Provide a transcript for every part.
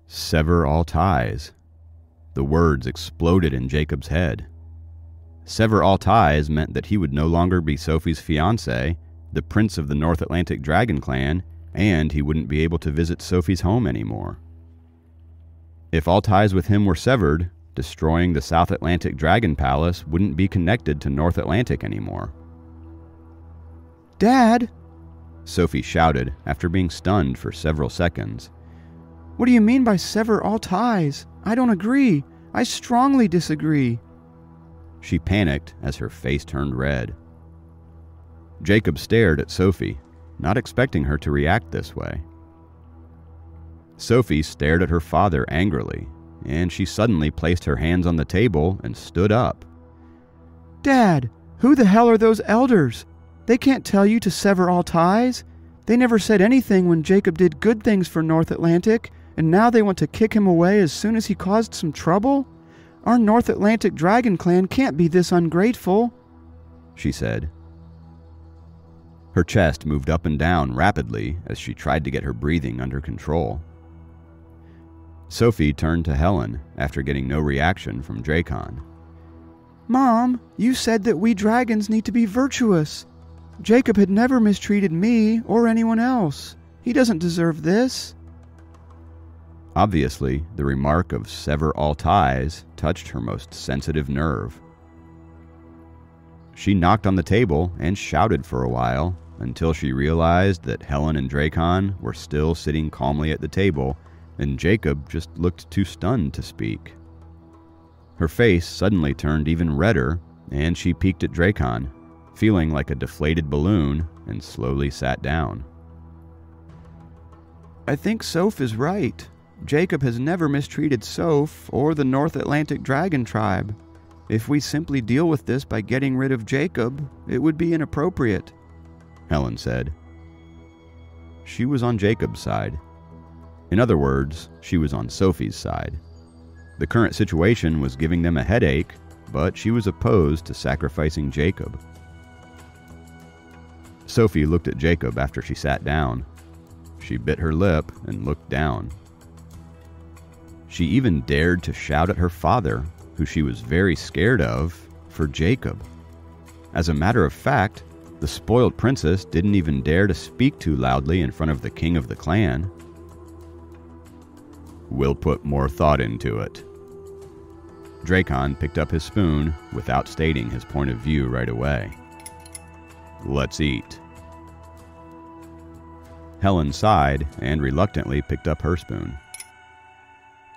Sever all ties. The words exploded in Jacob's head. Sever all ties meant that he would no longer be Sophie's fiancé, the prince of the North Atlantic Dragon Clan, and he wouldn't be able to visit Sophie's home anymore. If all ties with him were severed, destroying the South Atlantic Dragon Palace wouldn't be connected to North Atlantic anymore. "Dad!" Sophie shouted after being stunned for several seconds. "What do you mean by sever all ties? I don't agree. I strongly disagree." She panicked as her face turned red. Jacob stared at Sophie, not expecting her to react this way. Sophie stared at her father angrily, and she suddenly placed her hands on the table and stood up. "Dad, who the hell are those elders? They can't tell you to sever all ties. They never said anything when Jacob did good things for North Atlantic, and now they want to kick him away as soon as he caused some trouble? Our North Atlantic Dragon Clan can't be this ungrateful," she said. Her chest moved up and down rapidly as she tried to get her breathing under control. Sophie turned to Helen after getting no reaction from Dracon. "Mom, you said that we dragons need to be virtuous. Jacob had never mistreated me or anyone else. He doesn't deserve this." Obviously, the remark of sever all ties touched her most sensitive nerve. She knocked on the table and shouted for a while until she realized that Helen and Dracon were still sitting calmly at the table, and Jacob just looked too stunned to speak. Her face suddenly turned even redder, and she peeked at Dracon, feeling like a deflated balloon, and slowly sat down. "I think Soph is right. Jacob has never mistreated Soph or the North Atlantic Dragon Tribe. If we simply deal with this by getting rid of Jacob, it would be inappropriate," Helen said. She was on Jacob's side. In other words, she was on Sophie's side. The current situation was giving them a headache, but she was opposed to sacrificing Jacob. Sophie looked at Jacob after she sat down. She bit her lip and looked down. She even dared to shout at her father, who she was very scared of, for Jacob. As a matter of fact, the spoiled princess didn't even dare to speak too loudly in front of the king of the clan. "We'll put more thought into it." Dracon picked up his spoon without stating his point of view right away. "Let's eat." Helen sighed and reluctantly picked up her spoon.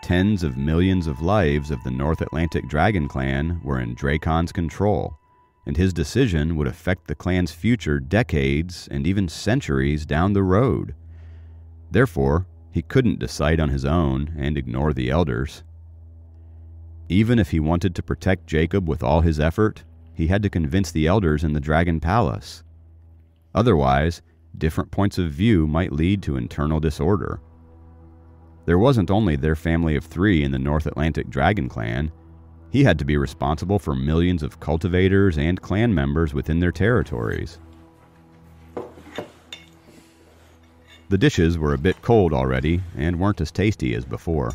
Tens of millions of lives of the North Atlantic Dragon Clan were in Dracon's control, and his decision would affect the clan's future decades and even centuries down the road. Therefore, he couldn't decide on his own and ignore the elders. Even if he wanted to protect Jacob with all his effort, he had to convince the elders in the Dragon Palace. Otherwise, different points of view might lead to internal disorder. There wasn't only their family of 3 in the North Atlantic Dragon Clan. He had to be responsible for millions of cultivators and clan members within their territories. The dishes were a bit cold already and weren't as tasty as before.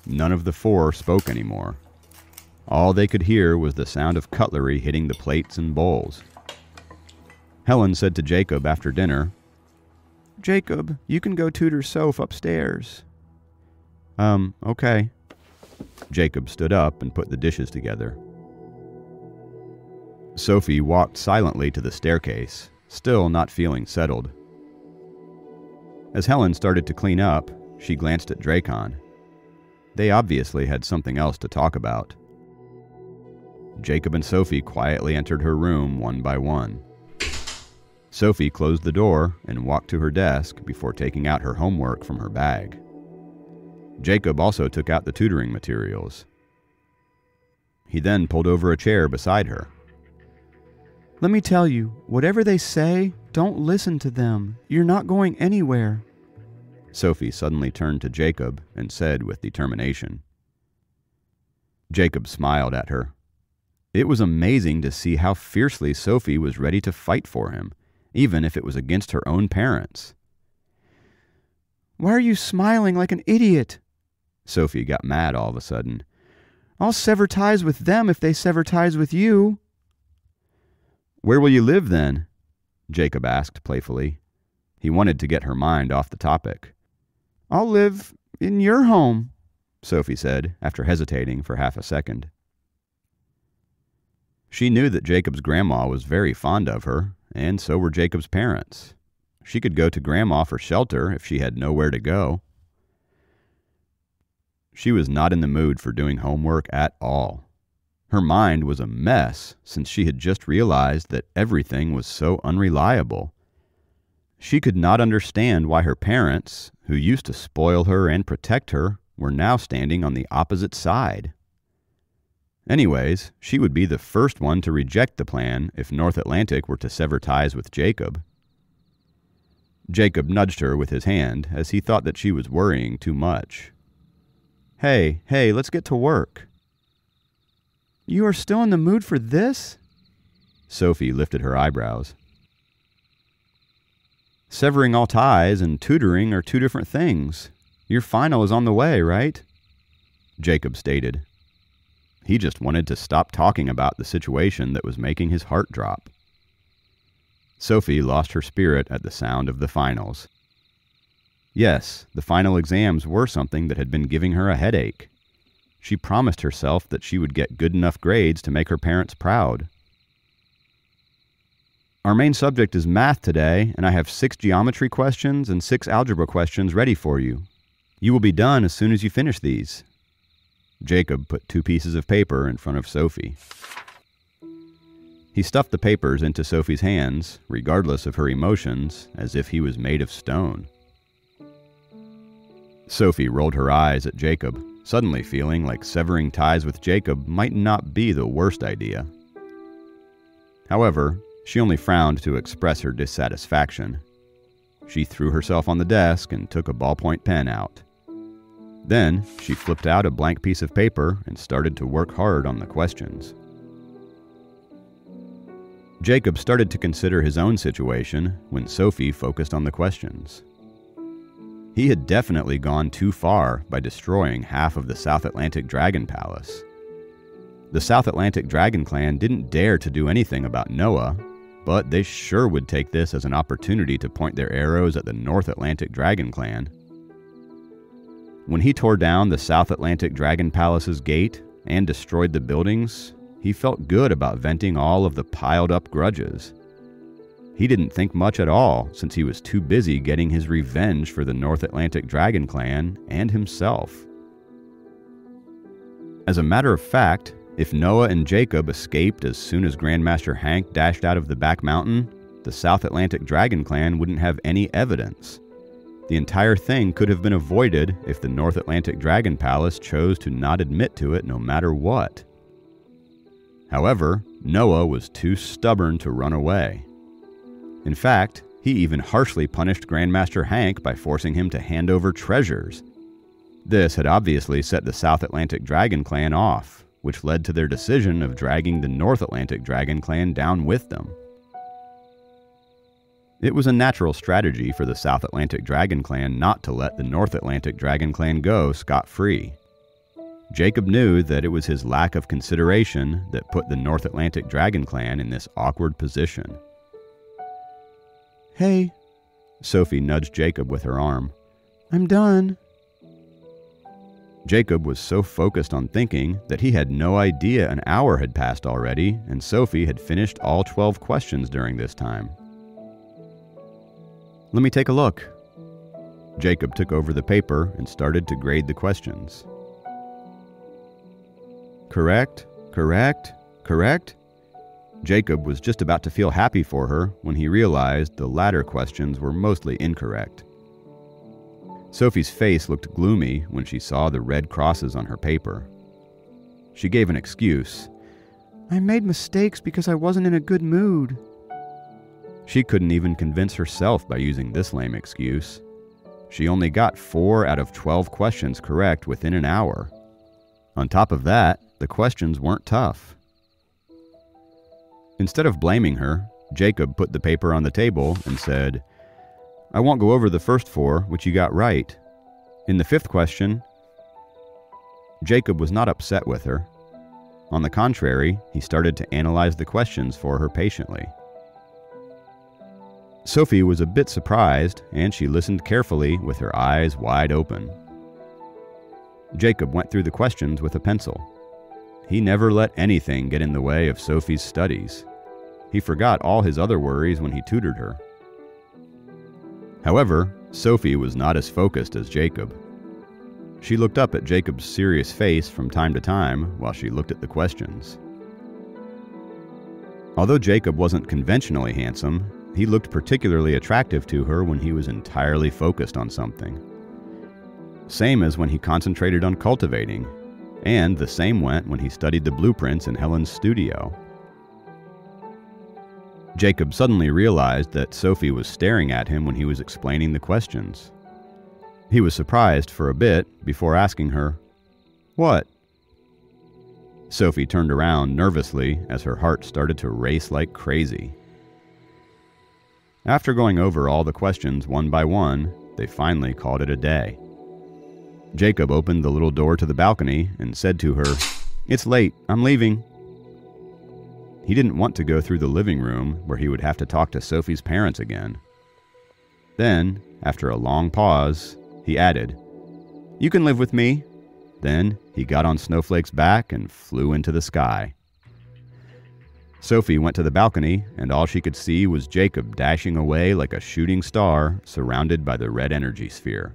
None of the 4 spoke anymore. All they could hear was the sound of cutlery hitting the plates and bowls. Helen said to Jacob after dinner, "Jacob, you can go tutor Soph upstairs." Okay." Jacob stood up and put the dishes together. Sophie walked silently to the staircase, still not feeling settled. As Helen started to clean up, she glanced at Dracon. They obviously had something else to talk about. Jacob and Sophie quietly entered her room one by one. Sophie closed the door and walked to her desk before taking out her homework from her bag. Jacob also took out the tutoring materials. He then pulled over a chair beside her. "Let me tell you, whatever they say, don't listen to them. You're not going anywhere." Sophie suddenly turned to Jacob and said with determination. Jacob smiled at her. It was amazing to see how fiercely Sophie was ready to fight for him, even if it was against her own parents. Why are you smiling like an idiot? Sophie got mad all of a sudden. I'll sever ties with them if they sever ties with you. Where will you live then? Jacob asked playfully. He wanted to get her mind off the topic. I'll live in your home, Sophie said, after hesitating for half a second. She knew that Jacob's grandma was very fond of her, and so were Jacob's parents. She could go to Grandma for shelter if she had nowhere to go. She was not in the mood for doing homework at all. Her mind was a mess since she had just realized that everything was so unreliable. She could not understand why her parents, who used to spoil her and protect her, were now standing on the opposite side. Anyways, she would be the first one to reject the plan if North Atlantic were to sever ties with Jacob. Jacob nudged her with his hand as he thought that she was worrying too much. Hey, let's get to work. You are still in the mood for this? Sophie lifted her eyebrows. Severing all ties and tutoring are two different things. Your final is on the way, right? Jacob stated. He just wanted to stop talking about the situation that was making his heart drop. Sophie lost her spirit at the sound of the finals. Yes, the final exams were something that had been giving her a headache. She promised herself that she would get good enough grades to make her parents proud. Our main subject is math today, and I have 6 geometry questions and 6 algebra questions ready for you. You will be done as soon as you finish these. Jacob put 2 pieces of paper in front of Sophie. He stuffed the papers into Sophie's hands, regardless of her emotions, as if he was made of stone. Sophie rolled her eyes at Jacob, suddenly feeling like severing ties with Jacob might not be the worst idea. However, she only frowned to express her dissatisfaction. She threw herself on the desk and took a ballpoint pen out. Then, she flipped out a blank piece of paper and started to work hard on the questions. Jacob started to consider his own situation when Sophie focused on the questions. He had definitely gone too far by destroying half of the South Atlantic Dragon Palace. The South Atlantic Dragon Clan didn't dare to do anything about Noah, but they sure would take this as an opportunity to point their arrows at the North Atlantic Dragon Clan. When he tore down the South Atlantic Dragon Palace's gate and destroyed the buildings, he felt good about venting all of the piled-up grudges. He didn't think much at all since he was too busy getting his revenge for the North Atlantic Dragon Clan and himself. As a matter of fact, if Noah and Jacob escaped as soon as Grandmaster Hank dashed out of the back mountain, the South Atlantic Dragon Clan wouldn't have any evidence. The entire thing could have been avoided if the North Atlantic Dragon Palace chose to not admit to it no matter what. However, Noah was too stubborn to run away. In fact, he even harshly punished Grandmaster Hank by forcing him to hand over treasures. This had obviously set the South Atlantic Dragon Clan off, which led to their decision of dragging the North Atlantic Dragon Clan down with them. It was a natural strategy for the South Atlantic Dragon Clan not to let the North Atlantic Dragon Clan go scot-free. Jacob knew that it was his lack of consideration that put the North Atlantic Dragon Clan in this awkward position. Hey, Sophie nudged Jacob with her arm. I'm done. Jacob was so focused on thinking that he had no idea an hour had passed already, and Sophie had finished all 12 questions during this time. Let me take a look. Jacob took over the paper and started to grade the questions. Correct, correct, correct. Jacob was just about to feel happy for her when he realized the latter questions were mostly incorrect. Sophie's face looked gloomy when she saw the red crosses on her paper. She gave an excuse. I made mistakes because I wasn't in a good mood. She couldn't even convince herself by using this lame excuse. She only got 4 out of 12 questions correct within an hour. On top of that, the questions weren't tough. Instead of blaming her, Jacob put the paper on the table and said, I won't go over the first 4, which you got right. In the 5th question, Jacob was not upset with her. On the contrary, he started to analyze the questions for her patiently. Sophie was a bit surprised, and she listened carefully with her eyes wide open. Jacob went through the questions with a pencil. He never let anything get in the way of Sophie's studies. He forgot all his other worries when he tutored her. However, Sophie was not as focused as Jacob. She looked up at Jacob's serious face from time to time while she looked at the questions. Although Jacob wasn't conventionally handsome, he looked particularly attractive to her when he was entirely focused on something. Same as when he concentrated on cultivating, and the same went when he studied the blueprints in Helen's studio. Jacob suddenly realized that Sophie was staring at him when he was explaining the questions. He was surprised for a bit before asking her, "What?" Sophie turned around nervously as her heart started to race like crazy. After going over all the questions one by one, they finally called it a day. Jacob opened the little door to the balcony and said to her, "It's late, I'm leaving." He didn't want to go through the living room where he would have to talk to Sophie's parents again. Then, after a long pause, he added, "You can live with me." Then he got on Snowflake's back and flew into the sky. Sophie went to the balcony, and all she could see was Jacob dashing away like a shooting star surrounded by the red energy sphere.